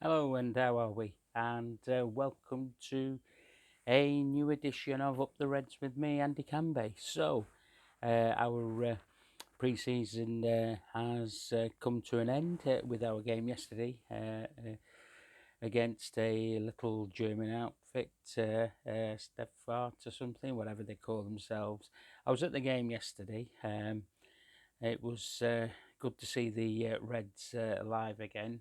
Hello, and how are we? And welcome to a new edition of Up the Reds with me, Andy Canby. Our pre-season has come to an end with our game yesterday against a little German outfit, Steffart or something, whatever they call themselves. I was at the game yesterday. It was good to see the Reds live again.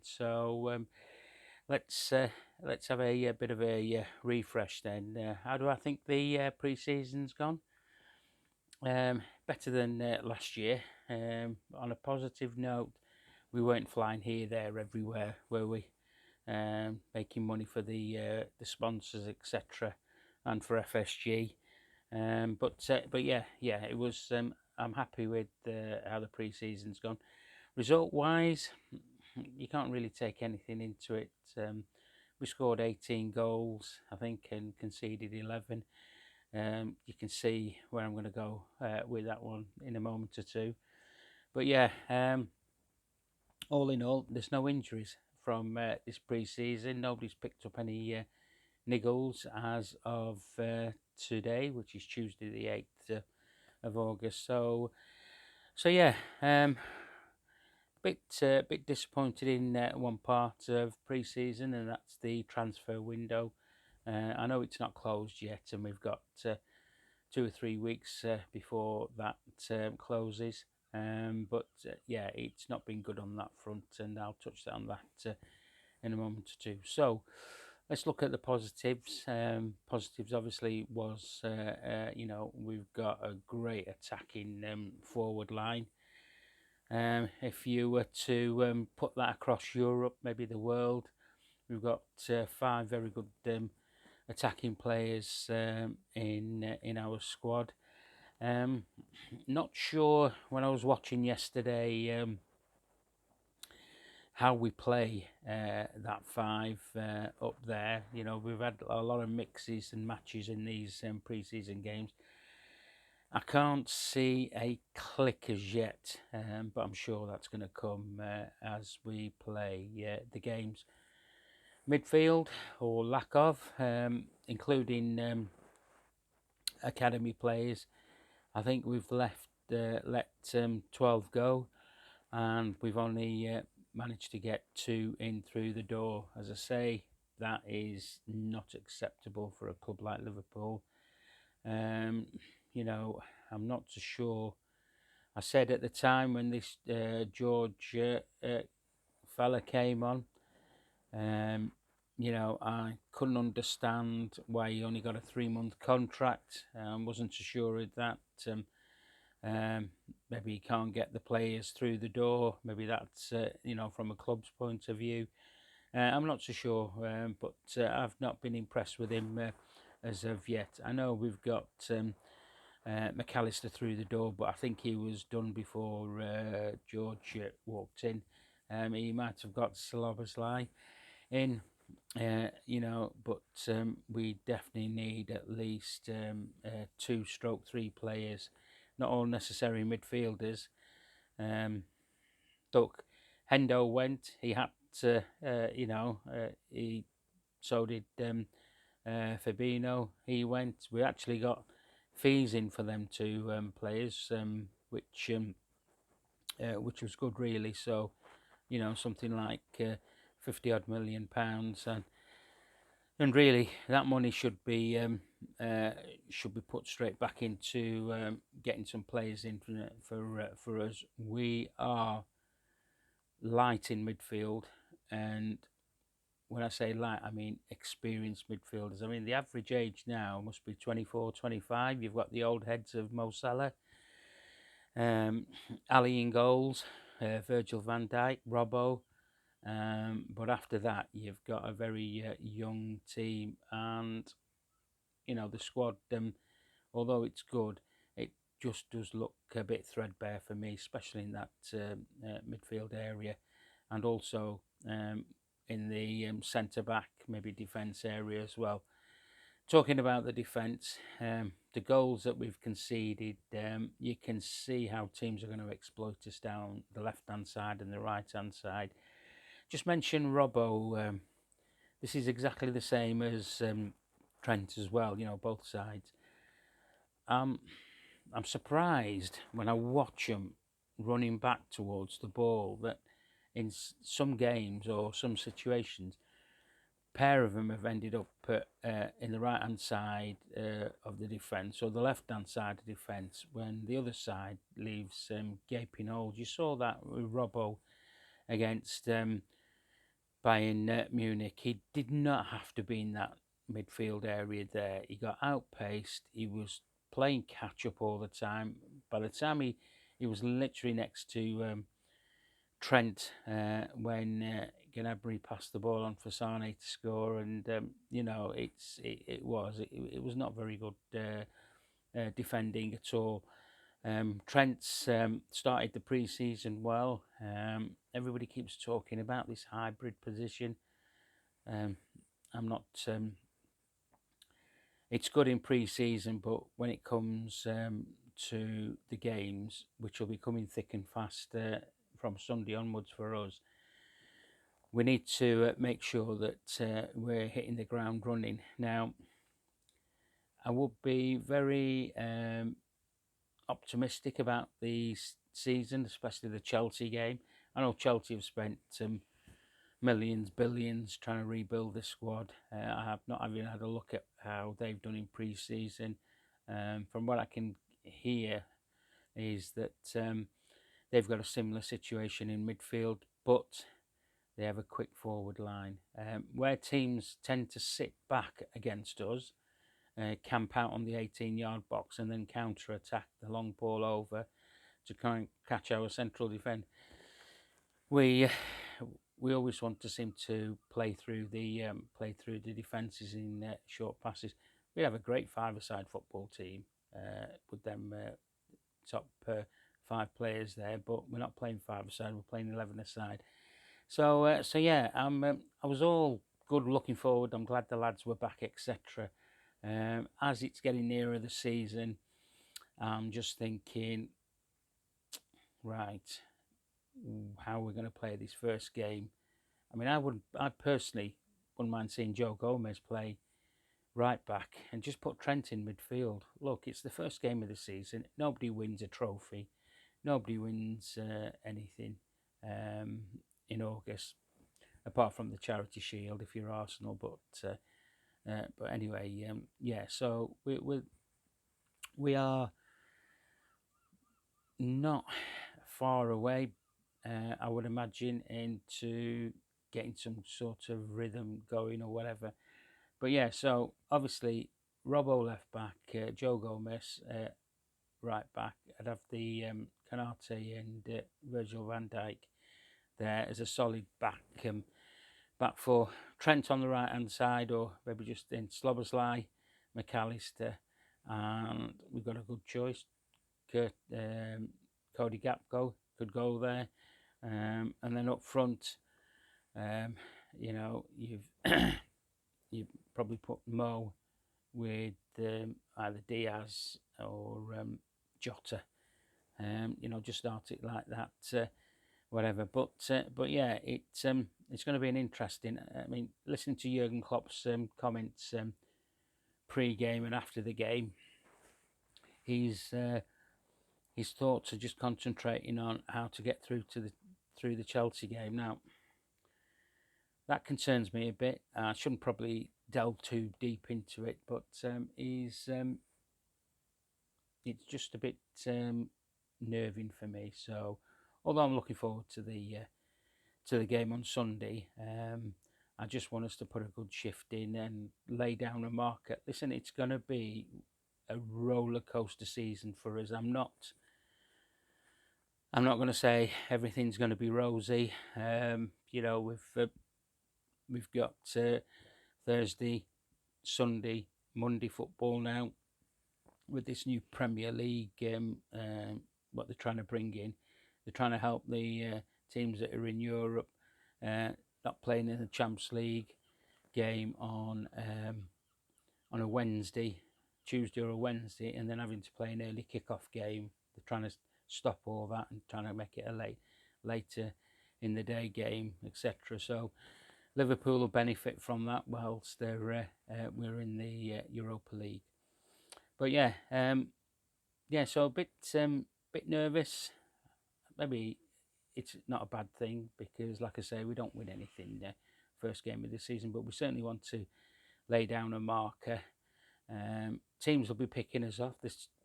Let's uh, let's have a bit of a refresh then. How do I think the pre-season's gone? Better than last year. On a positive note, we weren't flying here, there, everywhere, were we? Making money for the sponsors, etc., and for FSG. But yeah, it was. I'm happy with how the pre-season's gone. Result-wise, you can't really take anything into it. We scored 18 goals, I think, and conceded 11. You can see where I'm going to go with that one in a moment or two. But yeah, all in all, there's no injuries from this pre-season. Nobody's picked up any niggles as of today, which is Tuesday the 8th of August. So yeah, bit disappointed in one part of pre-season, and that's the transfer window. I know it's not closed yet, and we've got 2 or 3 weeks before that closes. But yeah, it's not been good on that front, and I'll touch on that in a moment or two. So let's look at the positives. Positives obviously was, we've got a great attacking forward line. If you were to put that across Europe, maybe the world, we've got five very good attacking players in our squad. Um, Not sure when I was watching yesterday how we play that five up there. You know, we've had a lot of mixes and matches in these pre-season games. I can't see a click as yet, but I'm sure that's going to come as we play the games. Midfield, or lack of, including academy players. I think we've let 12 go, and we've only managed to get two in through the door. As I say, that is not acceptable for a club like Liverpool. Um, you know, I'm not so sure. I said at the time when this George fella came on, um, I couldn't understand why he only got a 3 month contract. Wasn't so sure of that. Um, Maybe he can't get the players through the door. Maybe that's from a club's point of view. I'm not so sure, but I've not been impressed with him as of yet. I know we've got McAllister through the door, but I think he was done before George walked in. He might have got Slobosly in, but we definitely need at least two-stroke-three players, not all necessary midfielders. Um, Look, Hendo went. He had to, he so did Fabinho. He went. We actually got fees in for them two players, which was good, really. So, something like 50 odd £50 million, and really that money should be put straight back into getting some players in for us. We are light in midfield, and when I say light, I mean experienced midfielders. I mean, the average age now must be 24, 25. You've got the old heads of Mo Salah, um, Ali in goals, Virgil van Dijk, Robbo. But after that, you've got a very young team, and the squad. Although it's good, it just does look a bit threadbare for me, especially in that midfield area, and also in the centre back, maybe defence area as well. Talking about the defence, the goals that we've conceded, you can see how teams are going to exploit us down the left hand side and the right hand side. just mention Robbo. This is exactly the same as Trent as well. Both sides. I'm surprised when I watch them running back towards the ball that in some games or some situations, pair of them have ended up in the right hand side of the defence or the left hand side of the defence when the other side leaves gaping holes. You saw that with Robbo against Bayern Munich. He did not have to be in that midfield area there. He got outpaced. He was playing catch up all the time. By the time he was literally next to Trent when Gnabry passed the ball on for Sane to score, and it was not very good defending at all. Trent's started the pre-season well. Everybody keeps talking about this hybrid position. I'm not. It's good in pre-season, but when it comes to the games, which will be coming thick and fast from Sunday onwards for us, we need to make sure that we're hitting the ground running. Now, I would be very optimistic about the season, especially the Chelsea game. I know Chelsea have spent millions, billions trying to rebuild the squad. I have not even had a look at how they've done in pre-season. From what I can hear is that they've got a similar situation in midfield, but they have a quick forward line. Where teams tend to sit back against us, camp out on the 18-yard box and then counter-attack the long ball over to kind of catch our central defence. We always want to seem to play through the defences in short passes. We have a great five-a-side football team with them top 5 players there, but we're not playing five-a-side. We're playing 11-a-side. So yeah, I was all good, looking forward. I'm glad the lads were back, etc. As it's getting nearer the season, I'm just thinking, right, how we're going to play this first game. I mean, I personally wouldn't mind seeing Joe Gomez play right back and just put Trent in midfield. Look, it's the first game of the season. Nobody wins a trophy. Nobody wins anything in August, apart from the Charity Shield if you're Arsenal. But anyway, yeah. So we are not far away, I would imagine, into getting some sort of rhythm going or whatever. But yeah, so obviously Robbo left back, Joe Gomez right back. I'd have the Canate and Virgil van Dijk there as a solid back four. Trent on the right hand side, or maybe just in Sloboslai, McAllister, and we've got a good choice. Cody Gakpo could go there, and then up front, you've you probably put Mo with either Diaz or Jota. Just start it like that, whatever. But yeah, it's going to be an interesting. I mean, listening to Jurgen Klopp's comments pre-game and after the game, his thoughts are just concentrating on how to get through the Chelsea game. Now, that concerns me a bit. I shouldn't probably delve too deep into it, but it's just a bit nerving for me. So, although I'm looking forward to the game on Sunday, I just want us to put a good shift in and lay down a marker. Listen, it's going to be a roller coaster season for us. I'm not going to say everything's going to be rosy. We've got Thursday, Sunday, Monday football now with this new Premier League. What they're trying to bring in, they're trying to help the teams that are in Europe not playing in the Champions League game on a Wednesday, Tuesday or a Wednesday, and then having to play an early kick-off game. They're trying to stop all that and trying to make it a later in the day game, etc. So Liverpool will benefit from that whilst we're in the Europa League. But yeah, so a bit nervous. Maybe it's not a bad thing because, like I say, we don't win anything first game of the season, but we certainly want to lay down a marker. Teams will be picking us off.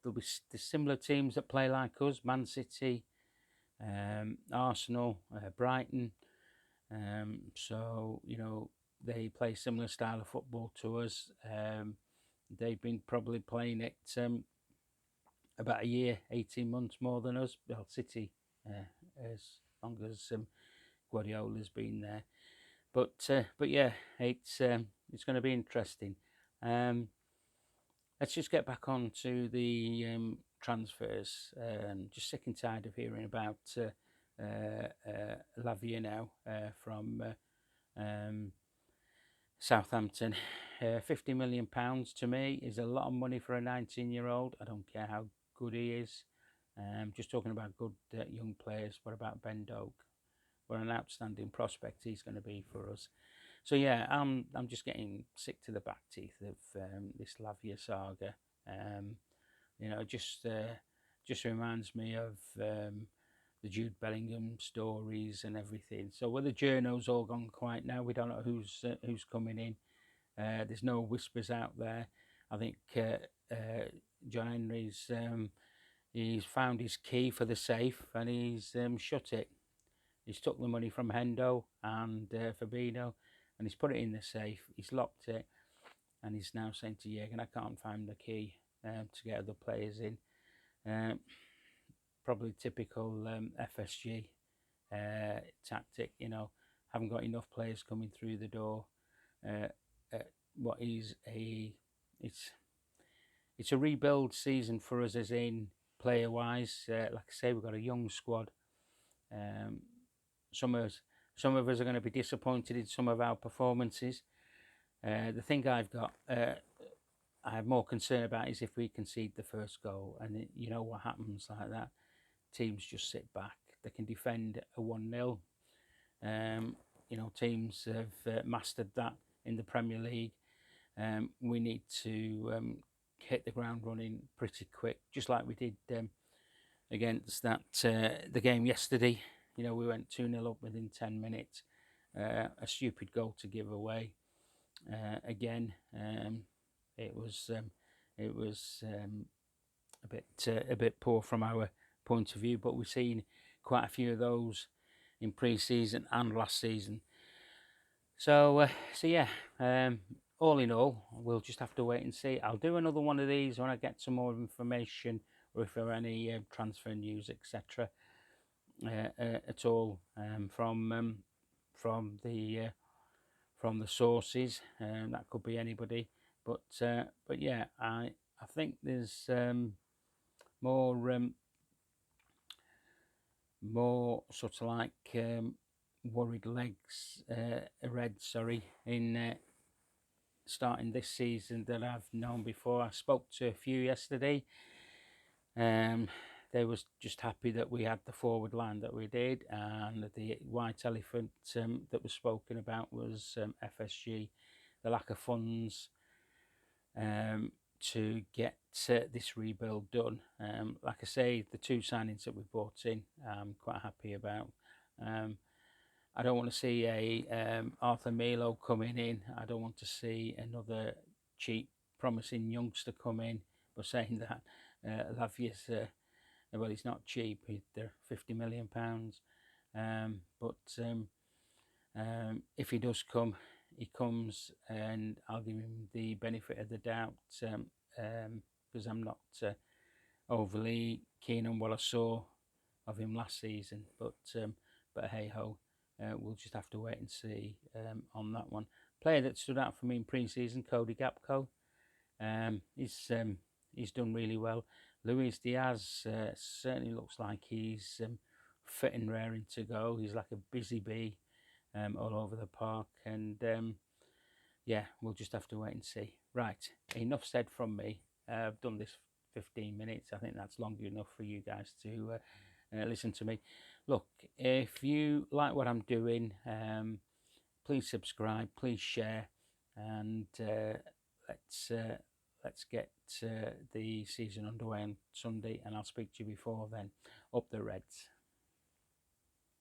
There'll be the similar teams that play like us: Man City, Arsenal, Brighton. So they play similar style of football to us. They've been probably playing it about a year, 18 months more than us. Well, City, as long as Guardiola's been there. But yeah, it's going to be interesting. Let's just get back on to the transfers. Just sick and tired of hearing about Lavia now from Southampton. £50 million to me is a lot of money for a 19-year-old. I don't care how good he is. Just talking about good young players. What about Ben Doak? What an outstanding prospect he's going to be for us. So yeah, I'm just getting sick to the back teeth of this Lavia saga. Just reminds me of the Jude Bellingham stories and everything. So whether journo's all gone quiet now, we don't know who's coming in. There's no whispers out there. I think John Henry's he's found his key for the safe and he's shut it. He's took the money from Hendo and Fabinho and he's put it in the safe. He's locked it and he's now saying to Jürgen, I can't find the key to get other players in. Probably typical FSG tactic, haven't got enough players coming through the door. It's a rebuild season for us, as in player wise. Like I say, we've got a young squad. Some of us are going to be disappointed in some of our performances. The thing I have more concern about is if we concede the first goal, and what happens like that. Teams just sit back. They can defend a 1-0. Teams have mastered that in the Premier League. We need to hit the ground running pretty quick, just like we did against the game yesterday. We went 2-0 up within 10 minutes. A stupid goal to give away. Again, it was a bit poor from our point of view, but we've seen quite a few of those in pre-season and last season. So yeah, all in all, we'll just have to wait and see. I'll do another one of these when I get some more information, or if there are any transfer news, etc. At all from the sources. That could be anybody, but yeah, I think there's more sort of like worried legs, in starting this season than I've known before. I spoke to a few yesterday. They was just happy that we had the forward line that we did, and the white elephant that was spoken about was FSG, the lack of funds to get this rebuild done. Like I say, the two signings that we brought in, I'm quite happy about. I don't want to see a Arthur Melo coming in. I don't want to see another cheap, promising youngster come in. But saying that, Lavia's, well, he's not cheap. They're £50 million. But if he does come, he comes, and I'll give him the benefit of the doubt because I'm not overly keen on what I saw of him last season. But hey ho, we'll just have to wait and see on that one. Player that stood out for me in pre-season, Cody Gakpo. He's done really well. Luis Diaz certainly looks like he's fit and raring to go. He's like a busy bee all over the park, and yeah, we'll just have to wait and see. Right, enough said from me. I've done this 15 minutes. I think that's long enough for you guys to listen to me. Look, if you like what I'm doing, please subscribe, please share, and let's uh, let's get the season underway on Sunday. And I'll speak to you before then. Up the Reds.